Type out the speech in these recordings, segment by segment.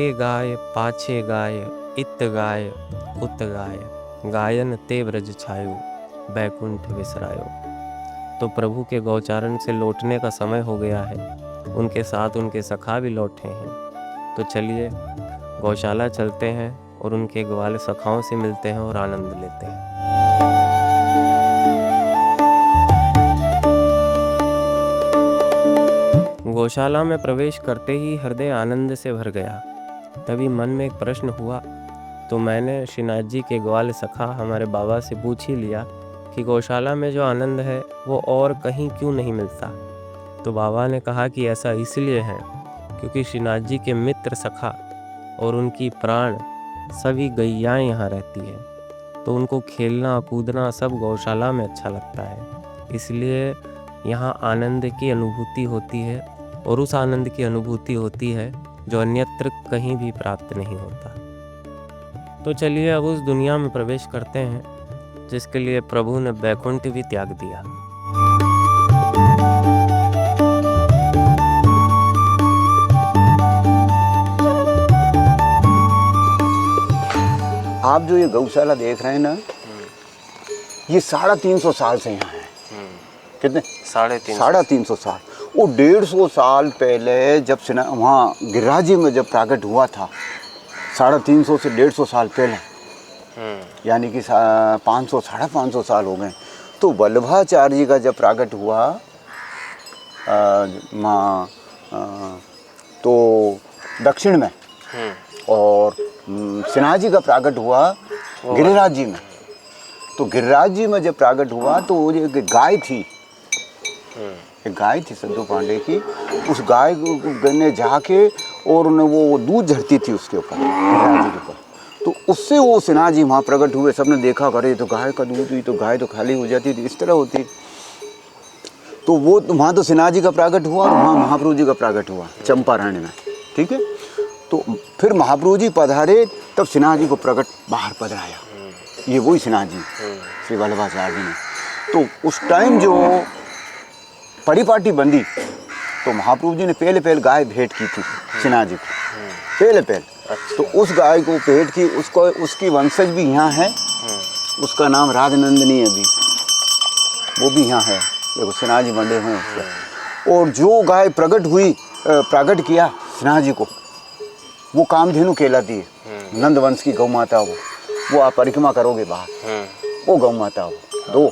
आगे गाय पाछे गाय, इत गाय उत गाय, गायन ते ब्रज छायो, बैकुंठ विसरायो। तो प्रभु के गौचारण से लौटने का समय हो गया है। उनके साथ उनके सखा भी लौटे हैं। तो चलिए गौशाला चलते हैं और उनके ग्वाल सखाओं से मिलते हैं और आनंद लेते हैं। गौशाला में प्रवेश करते ही हृदय आनंद से भर गया। तभी मन में एक प्रश्न हुआ, तो मैंने श्रीनाथ जी के ग्वाल सखा हमारे बाबा से पूछ ही लिया कि गौशाला में जो आनंद है वो और कहीं क्यों नहीं मिलता। तो बाबा ने कहा कि ऐसा इसलिए है क्योंकि श्रीनाथ जी के मित्र सखा और उनकी प्राण सभी गैयाएँ यहाँ रहती हैं, तो उनको खेलना कूदना सब गौशाला में अच्छा लगता है। इसलिए यहाँ आनंद की अनुभूति होती है और उस आनंद की अनुभूति होती है जो अन्यत्र कहीं भी प्राप्त नहीं होता। तो चलिए अब उस दुनिया में प्रवेश करते हैं जिसके लिए प्रभु ने बैकुंठ भी त्याग दिया। आप जो ये गौशाला देख रहे हैं ना, ये 350 साल से यहाँ है। कितने? 350 साल। वो 150 साल पहले जब वहाँ गिरिराज जी में जब प्राकट हुआ था, 350 से 150 साल पहले, यानी कि 500 550 साल हो गए। तो वल्लभाचार्य जी का जब प्राकट हुआ तो दक्षिण में, और श्रीनाथ जी का प्राकट हुआ गिरिराज जी में। तो गिरिराज जी में जब प्राकट हुआ तो वो एक गाय थी, एक गाय थी संतू पांडे की। उस गाय को ने जाके और उन्हें वो दूध झड़ती थी उसके ऊपर, गिरिराज जी के ऊपर। तो उससे वो श्रीनाथ जी वहाँ प्रकट हुए। सबने देखा, करे तो गाय का दूध हुई, तो गाय तो खाली हो जाती थी, इस तरह होती। तो वो वहाँ तो श्रीनाथ जी का प्राकट हुआ और वहाँ महाप्रभु जी का प्राकट हुआ चंपारण्य में। ठीक है। तो फिर महाप्रभु जी पधारे, तब श्रीनाथ जी को प्रकट बाहर पधराया। ये वही श्रीनाथ जी, श्री वल्लभाचार्य जी ने। तो उस टाइम जो परिपाटी बंदी, तो महाप्रभु जी ने पहले गाय भेंट की थी श्रीनाथ जी को, पहले। तो उस गाय को भेंट की, उसकी वंशज भी यहाँ है। उसका नाम राजनंदिनी है, अभी वो भी यहाँ है। देखो श्रीनाथ जी बंधे हुए उसका। और जो गाय प्रकट हुई, प्रकट किया श्रीनाथ जी को, वो कामधेनु कहलाती है। नंद वंश की गौ माता वो आप परिक्रमा करोगे बाहर, वो गौ माता दो।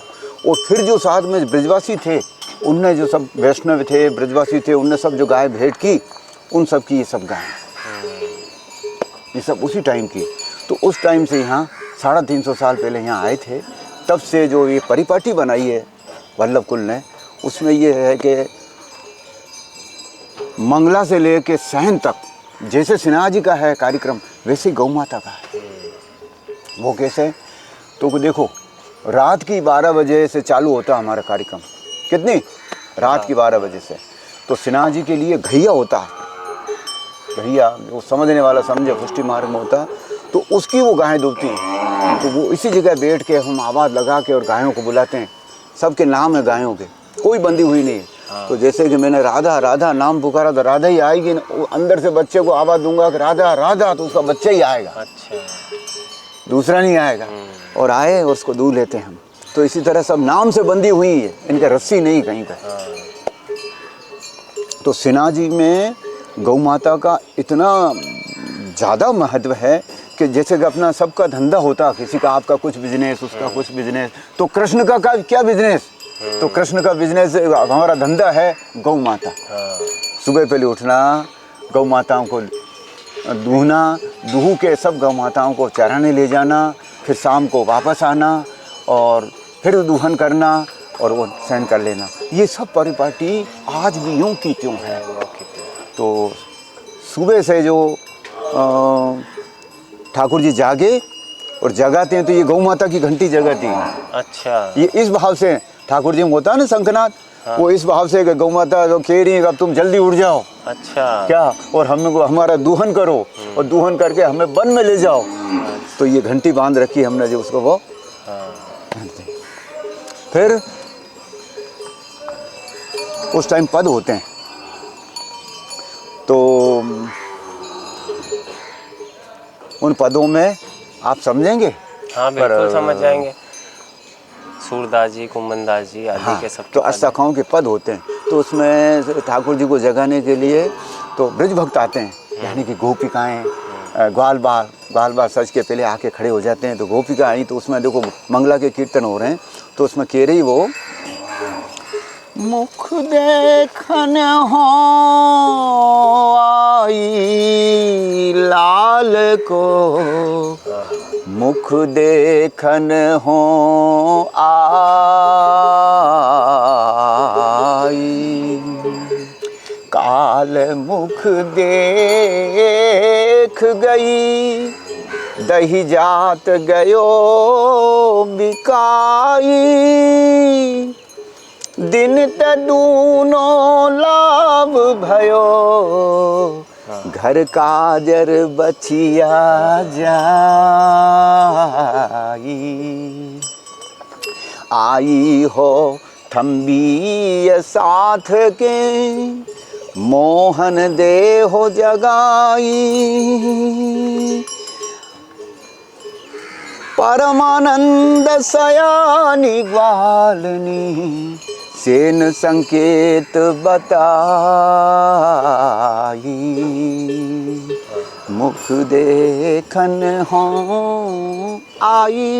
और फिर जो साथ में ब्रजवासी थे, उनने जो सब वैष्णव थे, ब्रजवासी थे, उनने सब जो गाय भेंट की, उन सब की ये सब गाय, ये सब उसी टाइम की। तो उस टाइम से यहाँ 350 साल पहले यहाँ आए थे। तब से जो ये परिपाटी बनाई है वल्लभ कुल ने, उसमें ये है कि मंगला से लेके सहन तक, जैसे श्रीनाथ जी का है कार्यक्रम, वैसे गौ माता का है। वो कैसे? तो देखो, रात की 12 बजे से चालू होता है हमारा कार्यक्रम। कितनी? रात की 12 बजे से। तो श्रीनाथ जी के लिए घैया होता है, घैया, वो समझने वाला समझे, पुष्टि मार्ग में होता है। तो उसकी वो गायें दुबती हैं। तो वो इसी जगह बैठ के हम आवाज़ लगा के और गायों को बुलाते हैं। सबके नाम है गायों के, कोई बंदी हुई नहीं है। तो जैसे कि मैंने राधा राधा नाम पुकारा तो राधा ही आएगी ना। अंदर से बच्चे को आवाज़ दूंगा कि राधा राधा, तो उसका बच्चा ही आएगा। अच्छा, दूसरा नहीं आएगा। और आए और उसको दूध लेते हैं हम। तो इसी तरह सब नाम से बंदी हुई है, इनका रस्सी नहीं कहीं पर। तो श्रीनाथ जी में गौ माता का इतना ज़्यादा महत्व है कि जैसे कि अपना सबका धंधा होता, किसी का आपका कुछ बिजनेस, उसका कुछ बिजनेस, तो कृष्ण का क्या बिजनेस? तो कृष्ण का बिजनेस, हमारा धंधा है गौ माता। सुबह पहले उठना, गौ माताओं को दूहना, दूह के सब गौ माताओं को चराने ले जाना, फिर शाम को वापस आना और फिर दूहन करना और वो सहन कर लेना। ये सब परिपाटी आज भी यूँ की त्यों है। तो सुबह से जो ठाकुर जी जागे और जगाते हैं, तो ये गौ माता की घंटी जगाती है। अच्छा, ये इस भाव से ठाकुर जी में होता है ना शंखनाद। वो इस भाव से गौ माता जो कह रही है अब तुम जल्दी उठ जाओ। अच्छा, क्या? और हमारा दूहन करो और दूहन करके हमें वन में ले जाओ। तो ये घंटी बांध रखी हमने जो उसको, वो फिर उस टाइम पद होते हैं। तो उन पदों में आप समझेंगे। हाँ बिल्कुल समझ जाएंगे। सूरदास जी, कुंभनदास जी आदि हाँ, के सब तो अष्टसखाओं के पद होते हैं। तो उसमें ठाकुर जी को जगाने के लिए तो ब्रज भक्त आते हैं, यानी कि गोपिकाएँ, ग्वाल बाल सज के पहले आके खड़े हो जाते हैं। तो गोपिका आई, तो उसमें देखो मंगला के कीर्तन हो रहे हैं, तो उसमें कह रही वो, मुख देखन हो आई लाल को, मुख देखन हो आई, काल मुख देख गई, दही जात गयो बिकाई, दिन तूनो लाभ भयो, घर काजर बचिया जाई, आई हो थम्बी साथ के, मोहन दे हो जगाई, परमानंद सयानी ग्वालनी, सेन संकेत बताई, मुख देखन हो आई।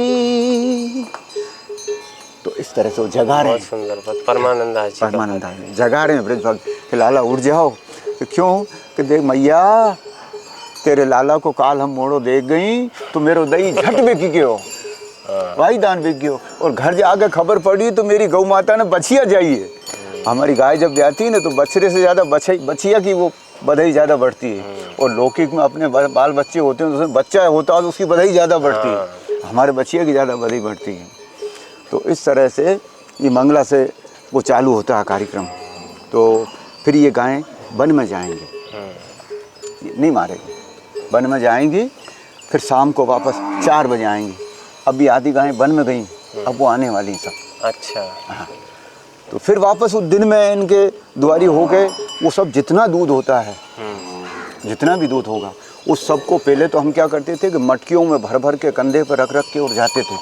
तो इस तरह से वो जगा रहे हैं। बहुत सुंदर पद परमानंदास जी। परमानंदास जी जगा रहे हैं ब्रज भक्त कि लाला उठ जाओ। तो क्यों कि देख मैया, तेरे लाला को काल हम मोड़ो देख गई, तो मेरो दही झट बिक गयो, भाई दान बिक गयो। और घर जाके खबर पड़ी तो मेरी गौ माता ने बछिया जाइए। हमारी गाय जब जाती है ना, तो बछड़े से ज़्यादा बछिया की वो बधाई ज़्यादा बढ़ती है। और लौकिक में अपने बाल बच्चे होते हैं, तो उसमें बच्चा होता है तो उसकी बधाई ज़्यादा बढ़ती है, हमारे बछिया की ज़्यादा बधाई बढ़ती है। तो इस तरह से ये मंगला से वो चालू होता है कार्यक्रम। तो फिर ये गायें वन में जाएंगी, नहीं मारेंगे, वन में जाएंगी। फिर शाम को वापस 4 बजे आएंगी। अभी आधी गायें वन में गई, अब वो आने वाली सब। अच्छा। हाँ, तो फिर वापस उस दिन में इनके दुआरी हो गए। वो सब जितना दूध होता है, जितना भी दूध होगा, उस सब को पहले तो हम क्या करते थे कि मटकियों में भर भर के कंधे पर रख के और जाते थे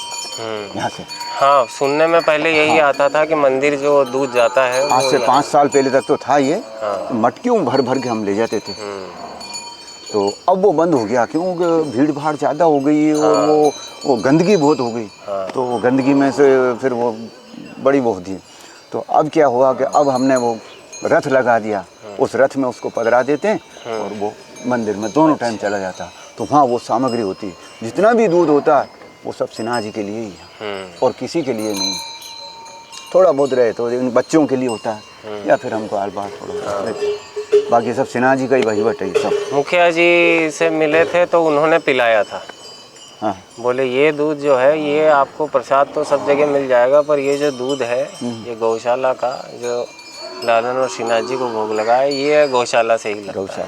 यहाँ से। हाँ, सुनने में पहले यही आता था कि मंदिर जो दूध जाता है, आज से 5 साल पहले तक तो था ये। हाँ। मटकियों में भर भर के हम ले जाते थे। तो अब वो बंद हो गया, क्योंकि भीड़ भाड़ ज़्यादा हो गई और वो गंदगी बहुत हो गई। तो वो गंदगी में से फिर वो बड़ी वो होती है। तो अब क्या हुआ कि अब हमने वो रथ लगा दिया, उस रथ में उसको पधरा देते हैं और वो मंदिर में दोनों टाइम चला जाता। तो वहाँ वो सामग्री होती है, जितना भी दूध होता है वो सब सिन्हा जी के लिए ही है और किसी के लिए नहीं। थोड़ा बहुत रहे तो इन बच्चों के लिए होता है, या फिर हमको आल बात थोड़ा, बाकी सब सिन्हा जी का ही वहीवट है सब। मुखिया जी से मिले थे तो उन्होंने पिलाया था। हाँ, बोले ये दूध जो है, ये आपको प्रसाद तो सब जगह मिल जाएगा, पर ये जो दूध है ये गौशाला का, जो लालन और सिन्हा जी को भोग लगा है, ये गौशाला से ही लगता है। गौशाला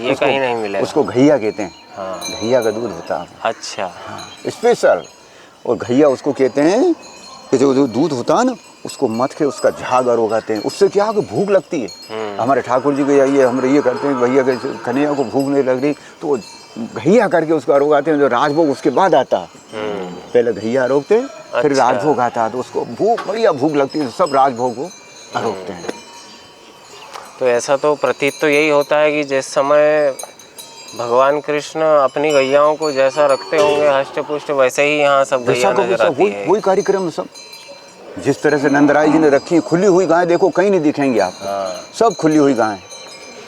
ये कहीं नहीं मिलेगा। उसको घैया कहते हैं। हाँ। घैया का दूध होता है। अच्छा। हाँ, स्पेशल। और घैया उसको कहते हैं कि जो दूध होता है ना, उसको मथ के उसका झाग उगाते हैं। उससे क्या कि भूख लगती है। हमारे ठाकुर जी को ये हम ये करते हैं, भैया के कन्हैया को भूख नहीं लग रही तो घैया करके उसको उगाते हैं। जो राजभोग उसके बाद आता, पहले घैया रोकते फिर राजभोग आता, तो उसको बढ़िया भूख लगती है, सब राजभोग को रोकते हैं। तो ऐसा तो प्रतीत तो यही होता है कि जिस समय भगवान कृष्ण अपनी गैयाओं को जैसा रखते होंगे हष्ट पुष्ट, वैसे ही यहाँ सब गैया नजर आती है। वही कार्यक्रम सब जिस तरह से नंदराय जी ने रखी है। खुली हुई गाय देखो कहीं नहीं दिखेंगी आप। सब खुली हुई गाय,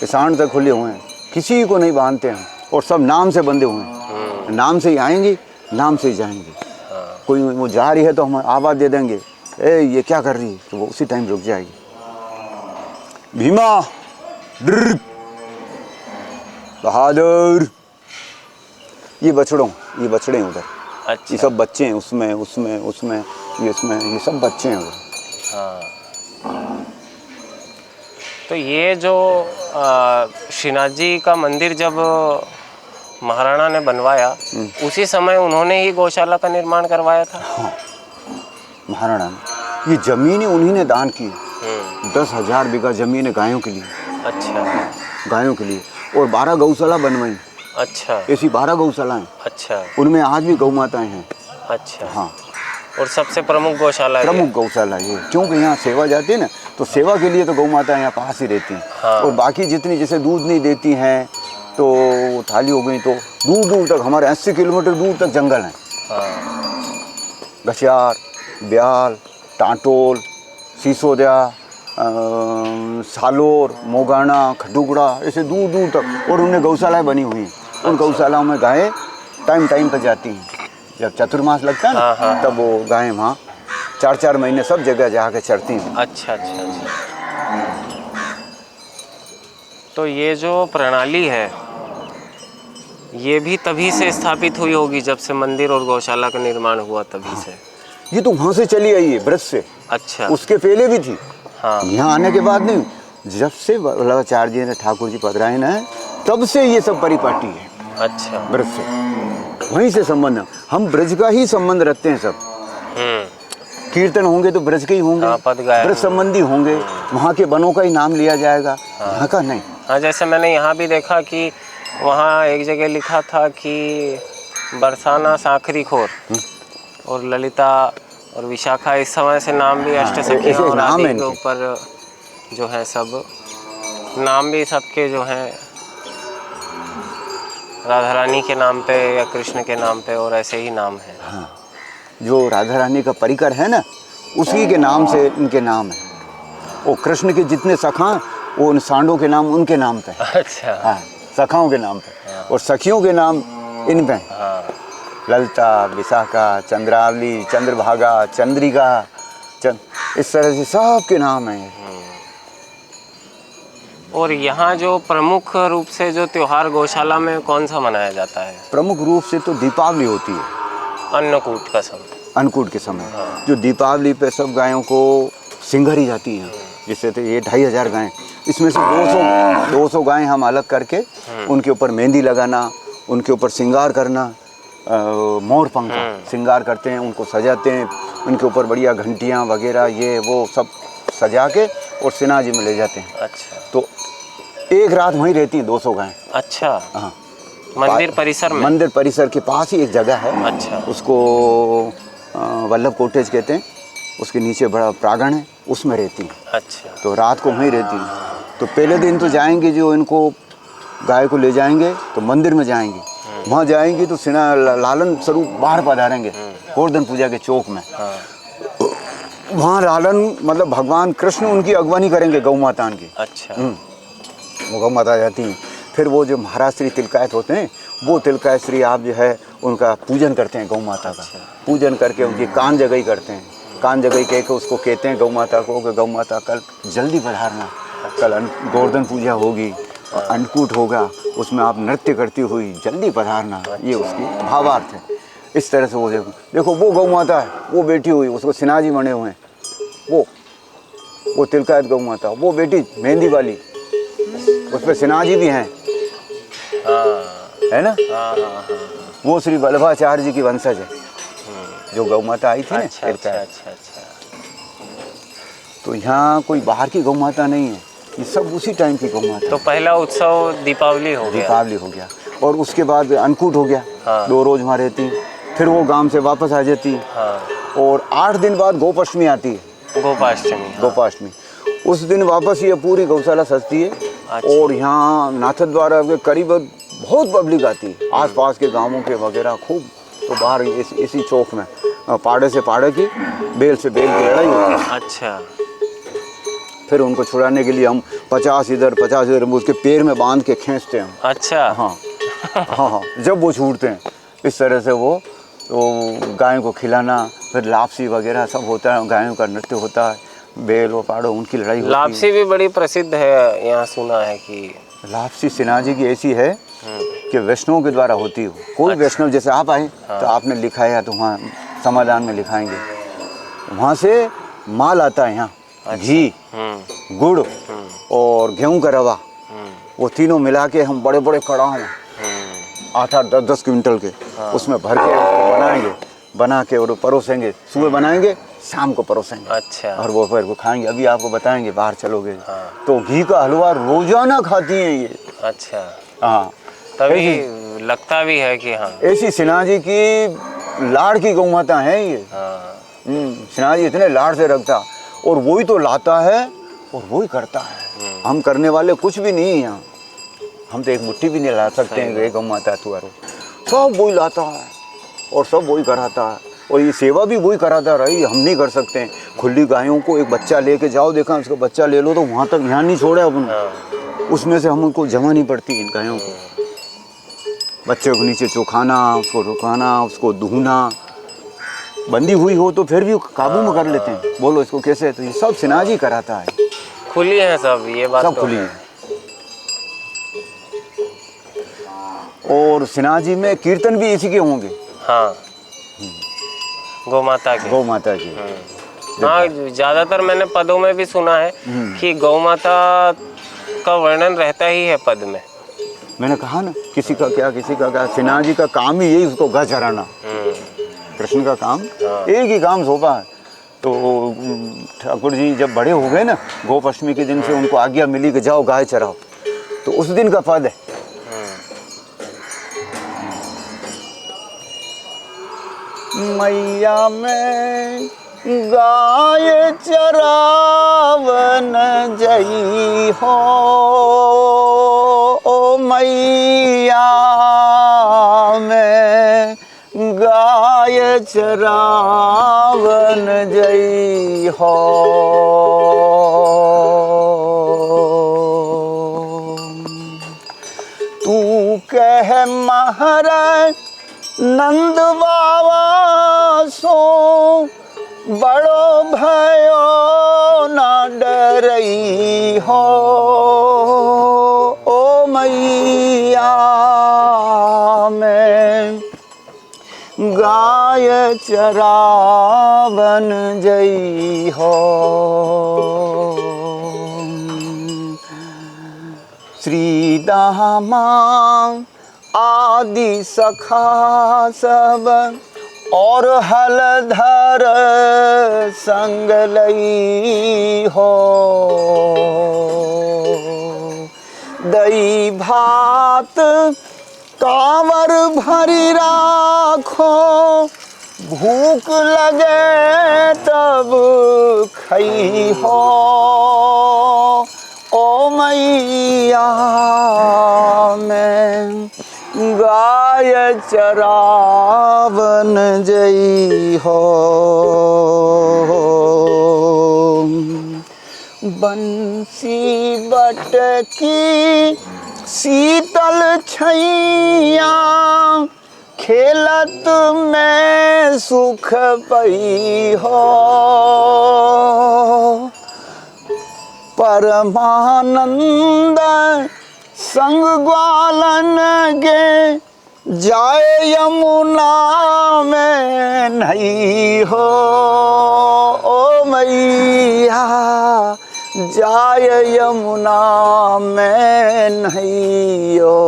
किसान तक खुले हुए हैं, किसी को नहीं बांधते हैं और सब नाम से बंधे हुए हैं। नाम से ही आएंगी, नाम से ही जाएंगी। कोई वो जा रही है तो हम आवाज़ दे देंगे, ए ये क्या कर रही है, तो वो उसी टाइम रुक जाएगी। भीमा बहादुर, ये बछड़े उधर। अच्छा। ये सब बच्चे हैं, उसमें ये सब बच्चे हैं उधर। हाँ। तो ये जो श्रीनाथ जी का मंदिर जब महाराणा ने बनवाया, उसी समय उन्होंने ही गौशाला का निर्माण करवाया था। हाँ, महाराणा ने ये जमीनें उन्हीं ने दान की। 10,000 बीघा जमीन है गायों के लिए। अच्छा। गायों के लिए, और 12 गौशाला बनवाई। अच्छा। ऐसी 12 गौशालाएं, अच्छा। उनमें आज भी गौ माताएं हैं। अच्छा। हाँ, और सबसे प्रमुख गौशाला ये प्रमुख गौशाला ये, क्योंकि यहाँ सेवा जाती है ना, तो सेवा के लिए तो गौ माता यहाँ पास ही रहती हैं। हाँ। और बाकी जितनी जैसे दूध नहीं देती हैं तो थाली हो गई, तो दूर दूर तक हमारे 80 किलोमीटर दूर तक जंगल हैं। हाँ। गशियार, ब्याल, टांटोल, सिसोदिया, सालोर, मोगाना, खटुगड़ा, ऐसे दूर दूर तक। और उनमें गौशालाएं बनी हुई हैं। उन गौशालाओं में गायें टाइम टाइम पर जाती हैं। जब चतुर्मास लगता है हाँ, हाँ, ना, तब वो गायें वहाँ 4-4 महीने सब जगह जाके चरती हैं। अच्छा अच्छा अच्छा। तो ये जो प्रणाली है ये भी तभी से स्थापित हुई होगी, जब से मंदिर और गौशाला का निर्माण हुआ तभी से। ये तो वहाँ से चली आई है, ब्रज से। अच्छा। उसके पहले भी थी। हाँ। यहाँ आने के बाद नहीं, जब से वल्लभाचार्य जी ने ठाकुर जी पधराए ना, तब से ये सब परिपाटी है। अच्छा। ब्रज से, वहीं से संबंध है। हम ब्रज का ही संबंध रखते हैं सब। कीर्तन होंगे तो ब्रज के ही होंगे, हाँ, पद गायन ब्रज संबंधी होंगे, वहाँ के बनों का ही नाम लिया जाएगा, यहाँ का नहीं। हाँ, जैसे मैंने यहाँ भी देखा कि वहाँ एक जगह लिखा था कि बरसाना साखरी खोर और ललिता और विशाखा, इस समय से नाम भी अष्ट सखियाँ ऐसे और नाम आदि है के इनके। ऊपर जो है सब नाम भी सबके जो हैं राधा रानी के नाम पे या कृष्ण के नाम पे और ऐसे ही नाम है। हाँ, जो राधा रानी का परिकर है ना, उसी के नाम से इनके नाम है। वो कृष्ण के जितने सखा, वो उन सांडों के नाम उनके नाम पे है। अच्छा। हाँ, सखाओं के नाम पे। और सखियों के नाम इन पे हैं। हाँ। ललिता, विशाखा, चंद्रावली, चंद्रभागा, चंद्रिका, इस तरह से सबके नाम हैं। और यहाँ जो प्रमुख रूप से जो त्योहार गौशाला में कौन सा मनाया जाता है? प्रमुख रूप से तो दीपावली होती है, अन्नकूट का समय। अन्नकूट के समय। जो दीपावली पे सब गायों को सिंगारी जाती हैं, जिससे तो ये 2500 गायें, इसमें से 200 गायें हम अलग करके उनके ऊपर मेहंदी लगाना, उनके ऊपर श्रृंगार करना, मोर पंख श्रृंगार करते हैं, उनको सजाते हैं, उनके ऊपर बढ़िया घंटियाँ वगैरह ये वो सब सजा के और सिन्हा जी में ले जाते हैं। अच्छा। तो एक रात वहीं रहती हैं 200 गायें। अच्छा। हाँ, मंदिर परिसर में? मंदिर परिसर के पास ही एक जगह है। अच्छा। उसको वल्लभ कॉटेज कहते हैं। उसके नीचे बड़ा प्रांगण है, उसमें रहती हैं। अच्छा। तो रात को वहीं रहती हैं। तो पहले दिन तो जाएंगे, जो इनको गाय को ले जाएंगे तो मंदिर में जाएंगे, वहाँ जाएंगे तो सिन्हा लालन स्वरूप बाहर पधारेंगे गोवर्धन पूजा के चौक में। हाँ। वहाँ लालन मतलब भगवान कृष्ण उनकी अगवानी करेंगे गौ माता की। अच्छा। वो गौ माता जाती हैं। फिर वो जो महाराज श्री तिलकायत होते हैं, वो तिलकायत श्री आप जो है उनका पूजन करते हैं गौ माता का। पूजन करके उनकी कान जगई करते हैं। कान जगई कह के उसको कहते हैं गौ माता को कि गौ माता कल जल्दी पधारना, कल गोवर्धन पूजा होगी और अन्नकूट होगा, उसमें आप नृत्य करती हुई जल्दी पधारना, ये उसकी भावार्थ है। इस तरह से वो देखो वो गौ माता है, वो बैठी हुई, उसको सिन्हा जी बने हुए हैं, वो तिलकायत गौ माता, वो बेटी मेहंदी वाली, उस पर सिन्हा जी भी हैं। है ना? वो श्री वल्लभाचार्य जी की वंशज है, जो गौ माता आई थी ना। अच्छा, अच्छा, अच्छा, अच्छा। तो यहाँ कोई बाहर की गौ माता नहीं है, ये सब उसी टाइम की गौ माता। तो पहला उत्सव दीपावली हो गया। दीपावली हो गया और उसके बाद अन्नकूट हो गया। हाँ। 2 रोज वहाँ रहती, फिर वो गांव से वापस आ जाती। हाँ। और 8 दिन बाद गोपाष्टमी आती है। गोपाष्टमी। हाँ। गोपाष्टमी, उस दिन वापस ये पूरी गौशाला सजती है। अच्छा। और यहाँ नाथद्वारा के करीब बहुत पब्लिक आती है, आसपास के गांवों के वगैरह खूब। तो बाहर इसी चौक में पाड़े से पाड़े की, बेल से बेल की लड़ाई होती है। अच्छा। फिर उनको छुड़ाने के लिए हम 50 इधर 50 इधर उसके पैर में बांध के खींचते हैं। अच्छा। हाँ हाँ हाँ, जब वो छूटते हैं इस तरह से वो तो गायों को खिलाना, फिर लापसी वगैरह सब होता है, गायों का नृत्य होता है, बेल और पाड़ो उनकी लड़ाई होती है। लापसी भी बड़ी प्रसिद्ध है, यहाँ सुना है कि लापसी सिन्हा जी की ऐसी है कि वैष्णवों के द्वारा होती है। कोई वैष्णव जैसे आप आए तो आपने लिखाया तो वहाँ समाधान में लिखाएंगे, वहाँ से माल आता है यहाँ, घी, गुड़ और गेहूं का रवा, वो तीनों मिला के हम बड़े बड़े कड़ाह में 8-8, 10-10 क्विंटल के उसमें भर के उसको बनाएंगे, बना के और परोसेंगे। सुबह बनाएंगे, शाम को परोसेंगे। अच्छा। और वो फिर वो खाएंगे। अभी आपको बताएंगे, बाहर चलोगे तो घी का हलवा रोजाना खाती हैं ये। अच्छा। हाँ, तभी लगता भी है कि हाँ। ऐसी सिन्हा जी की लाड़ की गौ माता है ये। हाँ। सिन्हा जी इतने लाड़ से रखता, और वही तो लाता है और वही करता है। हम करने वाले कुछ भी नहीं है यहाँ। हम तो एक मुट्ठी भी नहीं ला सकते हैं गौ माता तुअरो, सब वही लाता है और सब वही कराता है, और ये सेवा भी वही कराता रही, हम नहीं कर सकते हैं। खुली गायों को एक बच्चा लेके जाओ, देखा उसका बच्चा ले लो तो वहाँ तक यहाँ नहीं छोड़े अपन, उसमें से हमको जमानी पड़ती है इन गायों को। बच्चे को नीचे चौखाना, उसको रुकाना, उसको धोना, बंदी हुई हो तो फिर भी काबू में कर लेते हैं। बोलो इसको कैसे, तो ये सब सिन्हा जी कराता है। खुली है सब, ये बात सब तो खुली है। और सिन्हा जी में कीर्तन भी इसी के होंगे। हाँ, गौ माता के। गौ माता की। हाँ, ज्यादातर मैंने पदों में भी सुना है कि गौ माता का वर्णन रहता ही है पद में। मैंने कहा ना, किसी का क्या, सिन्हा जी का काम ही यही, उसको गाय चराना। कृष्ण का काम एक ही काम सौंपा है। तो ठाकुर जी जब बड़े हो गए ना, गोपाष्टमी के दिन से उनको आज्ञा मिली कि जाओ गाय चराओ, तो उस दिन का पद है। मैया में गाय चरावन जई हो, ओ मैया में गाय चरावन जई हो। तू कह महाराज नंद बाबा सो बड़ो भयो न डरई हो, ओ मैया में गाय चरावन जई हो। श्री दामा आदि सखा सब और हलधर संग लई हो, दही भात कांवर भरी राखो, भूख लगे तब खई हो, ओ मैया में गाय चरावन जई हो। बंसी बटकी शीतल छैया, खेलत में सुख पई हो, परमानंद संग ग्वालन के जाए यमुना में नहीं हो, ओ मैया जाए यमुना में नहीं हो,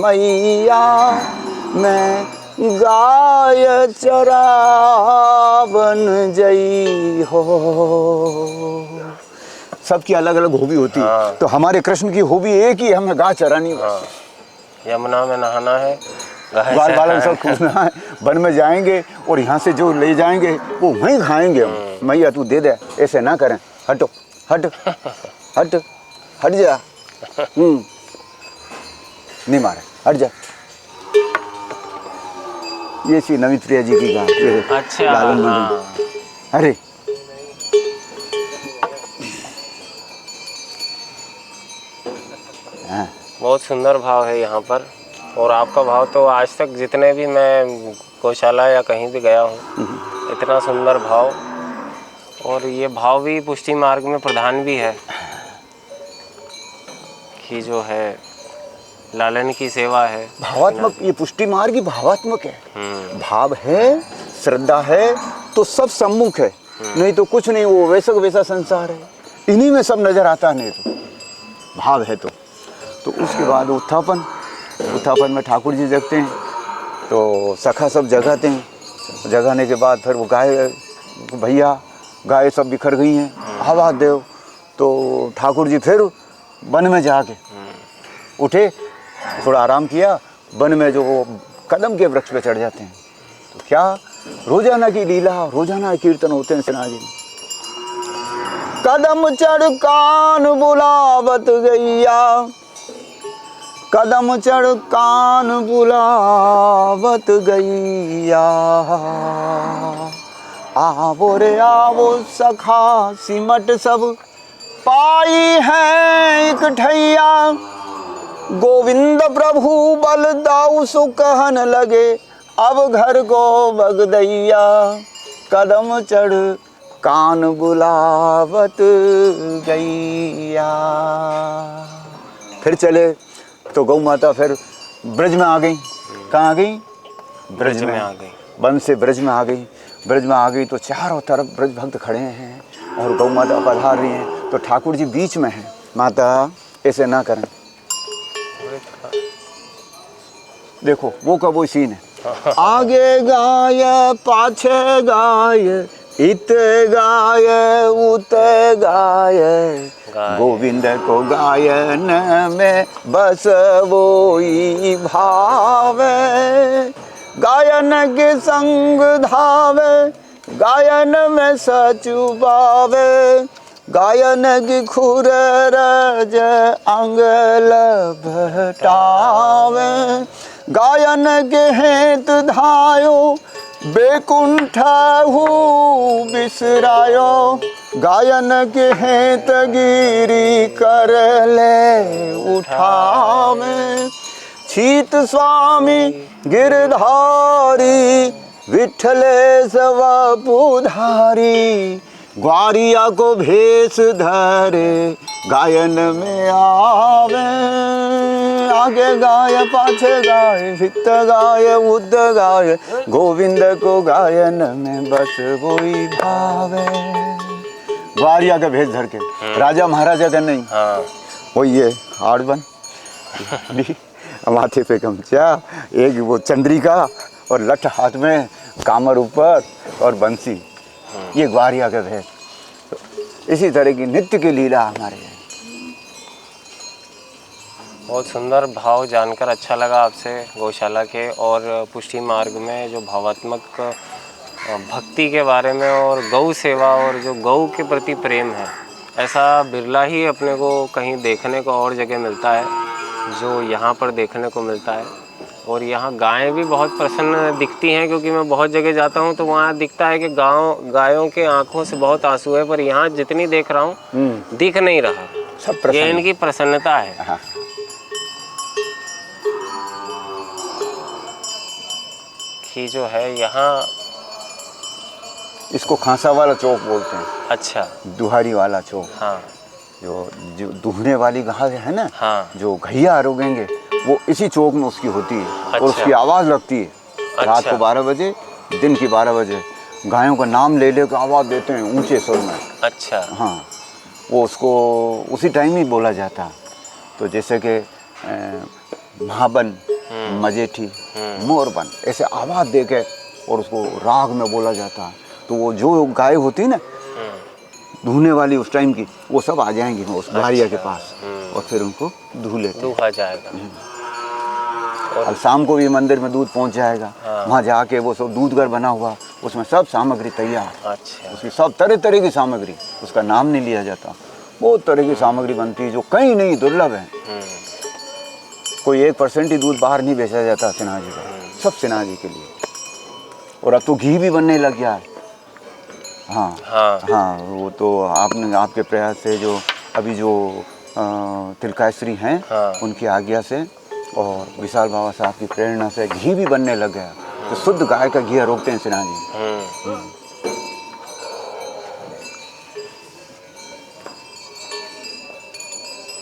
मैया मैं गाय चरावन जई हो। सबकी अलग अलग हॉबी होती है, तो हमारे कृष्ण की हॉबी एक ही, हमें गाय चरानी। यमुना में नहाना है, बाल बालन सब कूदना है, वन में जाएंगे और यहाँ से जो ले जाएंगे वो वहीं खाएंगे हम। मैया तू दे दे, ऐसे ना करें, हटो हट हट हट जा, नहीं मारे, हट जा। ये श्री नमित प्रिया जी की गाय। अच्छा, हाँ। अरे हाँ। बहुत सुंदर भाव है यहाँ पर, और आपका भाव तो आज तक जितने भी मैं गौशाला या कहीं भी गया हूँ, इतना सुंदर भाव, और ये भाव भी पुष्टि मार्ग में प्रधान भी है कि जो है लालन की सेवा है। भावात्मक, ये पुष्टि मार्ग ही भावात्मक है। भाव है, श्रद्धा है तो सब सम्मुख है, नहीं तो कुछ नहीं, वो वैसा वैसा संसार है, इन्हीं में सब नजर आता नहीं तो भाव है। तो उसके बाद उत्थापन में ठाकुर जी जगते हैं, तो सखा सब जगाते हैं, जगाने के बाद फिर वो गाय, भैया गाय सब बिखर गई हैं, आवाज दो, तो ठाकुर जी फिर वन में जाके उठे थोड़ा आराम किया, वन में जो कदम के वृक्ष पे चढ़ जाते हैं। तो क्या रोजाना की लीला, रोजाना कीर्तन होते हैं सिन्हा जी में। कदम चढ़ कान बुलावत गैया, कदम चढ़ कान बुलावत गैया, आवो रे आवो सखा सिमट सब पाई है एक ठैया, गोविंद प्रभु बल दाऊ सु कहन लगे, अब घर को बगदैया, कदम चढ़ कान बुलावत गैया। फिर चले तो गौ माता फिर ब्रज में आ गई। कहाँ आ गई? ब्रज में आ गई। वन से ब्रज में आ गई। ब्रज में आ गई तो चारों तरफ ब्रज भक्त खड़े हैं और गौ माता पधार रही हैं। तो ठाकुर जी बीच में हैं। माता ऐसे ना करें, देखो वो का वो सीन है। आगे गाय पाछे गाय, इत गाय उत गाय, गोविंद को गायन में बस वोई भावे, गायन के संग धावे, गायन में सचु पावे, गायन की खुर रज अंग लभटावे, गायन के हेत धायो बेकुंठ हु बिसरायो, गायन के हेत गिरी कर ले उठावे, छीत स्वामी गिरधारी, विठलेश वपुधारी, ग्वारिया को भेष धरे गायन में आवे, आगे गाय पाछे गाय, हित गाय उद गाय, गोविंद को गायन में बस वही भावे। ग्वारिया का भेष धर के, राजा महाराजा का नहीं, वो ये हाड़बन माथे पे गमछा, एक वो चंद्रिका और लठ हाथ में, कामर ऊपर और बंसी, ये ग्वारिया का भेष। तो इसी तरह की नित्य की लीला हमारे है। बहुत सुंदर भाव जानकर अच्छा लगा आपसे गौशाला के और पुष्टि मार्ग में जो भावात्मक भक्ति के बारे में और गौ सेवा और जो गौ के प्रति प्रेम है, ऐसा बिरला ही अपने को कहीं देखने को और जगह मिलता है जो यहाँ पर देखने को मिलता है। और यहाँ गायें भी बहुत प्रसन्न दिखती हैं, क्योंकि मैं बहुत जगह जाता हूँ तो वहाँ दिखता है कि गायों के आंखों से बहुत आंसू है, पर यहाँ जितनी देख रहा हूँ दिख नहीं रहा। सब ये इनकी प्रसन्नता है। हाँ। कि जो है यहाँ, इसको खांसा वाला चौक बोलते हैं। अच्छा, दुहारी वाला चौक। हाँ। जो दुहने वाली घास है ना, हाँ। जो घैया आरोगेंगे वो इसी चौक में उसकी होती है। अच्छा। और उसकी आवाज़ लगती है। अच्छा। रात को 12 बजे, दिन की 12 बजे गायों का नाम ले लेकर आवाज़ देते हैं ऊंचे स्वर में। अच्छा। हाँ, वो उसको उसी टाइम ही बोला जाता। तो जैसे कि महाबन, मजेठी, मोरबन, ऐसे आवाज़ दे के और उसको राग में बोला जाता। तो वो जो गाय होती है ना धुने वाली उस टाइम की, वो सब आ जाएंगी उस घारिया के पास और फिर उनको धो लेते। दूहा जाएगा। और शाम को भी मंदिर में दूध पहुंच जाएगा। वहाँ जाके वो सब दूध घर बना हुआ, उसमें सब सामग्री तैयार। अच्छा। उसकी सब तरह तरह की सामग्री, उसका नाम नहीं लिया जाता। बहुत तरह की सामग्री बनती है जो कहीं नहीं, दुर्लभ है। कोई 1% ही दूध बाहर नहीं बेचा जाता सिन्हा जी का, सब सिन्हा जी के लिए। और अब तो घी भी बनने लग गया है। हाँ हाँ हाँ, वो तो आपने आपके प्रयास से जो अभी जो तिलकाश्री हैं, उनकी आज्ञा से और विशाल बाबा साहब की प्रेरणा से घी भी बनने लग गया। तो शुद्ध गाय का घी रोकते हैं सिन्हा जी।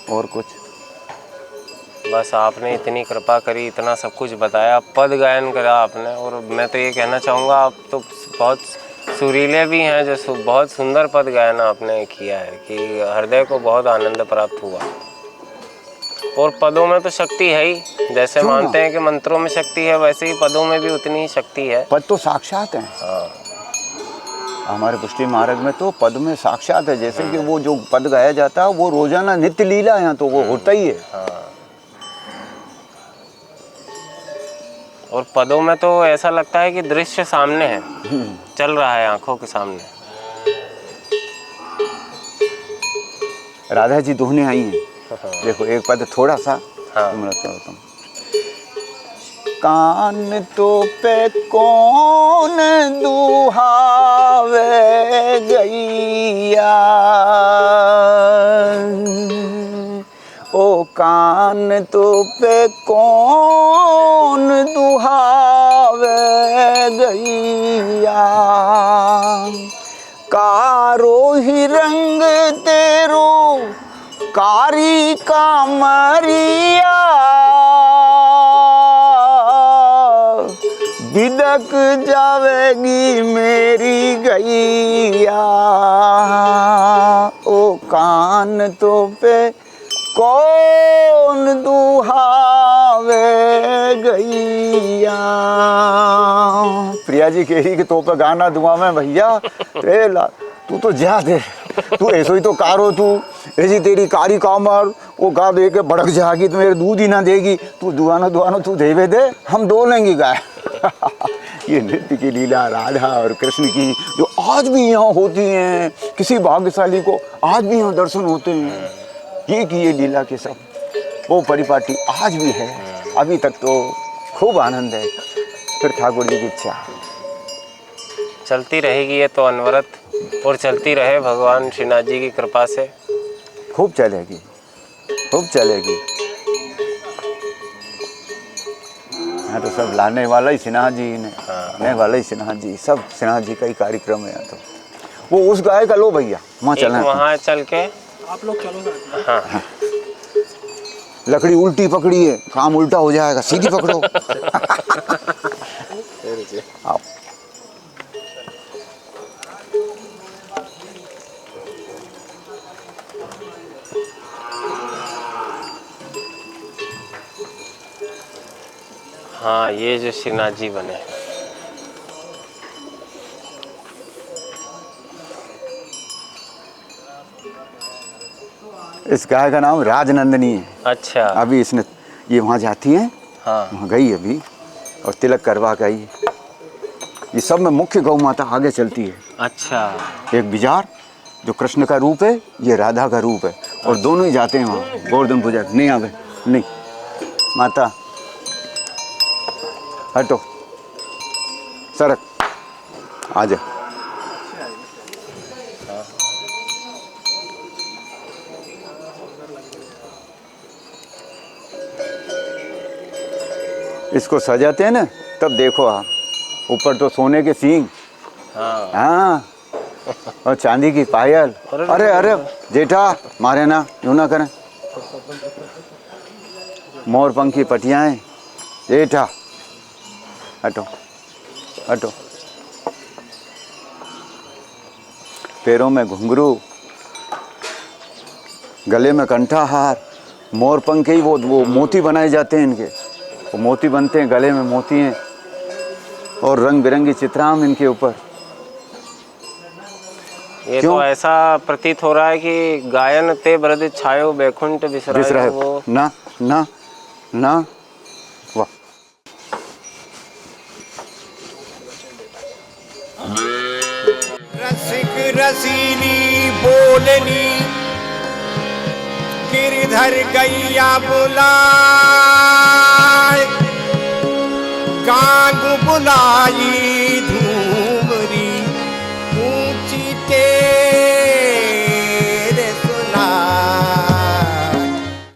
और कुछ बस आपने इतनी कृपा करी, इतना सब कुछ बताया, पद गायन करा आपने। और मैं तो ये कहना चाहूँगा, आप तो बहुत सुरीले भी हैं, जो बहुत सुंदर पद गायन आपने किया है कि हृदय को बहुत आनंद प्राप्त हुआ। और पदों में तो शक्ति है ही, जैसे मानते हैं कि मंत्रों में शक्ति है, वैसे ही पदों में भी उतनी ही शक्ति है। पद तो साक्षात हैं। हाँ, हमारे पुष्टि मार्ग में तो पद में साक्षात है। जैसे कि वो जो पद गाया जाता है वो रोजाना नित्य लीला है, तो वो होता ही है। हाँ। पदों में तो ऐसा लगता है कि दृश्य सामने है, चल रहा है आंखों के सामने। राधा जी दोहने आई हैं। देखो एक पद थोड़ा सा हाँ। तुम रखते हो तुम। कान तो पे कौन दुहावे गैया, ओ कान तो पे कौन दुहावे गैया, कारो ही रंग तेरो कारी कामरिया, बिदक जावेगी मेरी गैया, ओ कान तो पे कौन दुहावे गैया। प्रिया जी कह रही कि तो पे गाना दुआ में भैया, तू तो जा दे, तू ऐसो ही तो कारो, तू ऐसी तेरी कारी कामर वो गा दे के भड़क जाएगी तो मेरे दूध ही ना देगी, तू दुआनो तू देवे दे, हम दो लेंगे गाय। ये नृत्य की लीला राधा और कृष्ण की जो आज भी यहाँ होती हैं, किसी भाग्यशाली को आज भी यहाँ दर्शन होते हैं, ये लीला के सब वो परिपाटी आज भी है। अभी तक तो खूब आनंद है। फिर ठाकुर जी की इच्छा चलती रहेगी ये तो अनवरत, और चलती रहे भगवान श्रीनाथ जी की कृपा से। खूब चलेगी, खूब चलेगी। यहाँ तो सब लाने वाला ही सिन्हा जी ने, लाने वाला ही सिन्हा जी, सब सिन्हा जी का ही कार्यक्रम है यहाँ तो। वो उस गाय का लो भैया, वहाँ चलना है। वहाँ चल के आप लोग चलो। हाँ। लकड़ी उल्टी पकड़ी है, काम उल्टा हो जाएगा, सीधी पकड़ो। आओ। हाँ, ये जो श्रीनाथ जी बने, इस गाय का नाम राजनंदिनी है। अच्छा। अभी इसने ये वहाँ जाती है, हाँ। वहाँ गई अभी और तिलक करवा के आई। ये सब में मुख्य गौ माता आगे चलती है। अच्छा। एक बिजार जो कृष्ण का रूप है, ये राधा का रूप है, और दोनों ही जाते हैं वहाँ गोवर्धन पूजा। नहीं आवे नहीं माता, हटो सरक, आजा। इसको सजाते हैं ना, तब देखो आप, ऊपर तो सोने के सींग, हाँ, और चांदी की पायल। अरे अरे जेठा मारे ना, यूं ना करें। मोर पंखी पटियाएं, जेठा हटो हटो। पैरों में घुंघरू, गले में कंठा हार, मोर पंख ही वो मोती बनाए जाते हैं इनके, वो मोती बनते हैं, गले में मोती हैं, और रंग बिरंगी चित्राम इनके ऊपर। ये तो ऐसा प्रतीत हो रहा है कि गायन ते ब्रज छायो बैकुंठ बिसरायो वो। ना ना ना, वाह। रसिक रसीली बोलनी, गिरधर गैया बुलाए, गांग बुलाई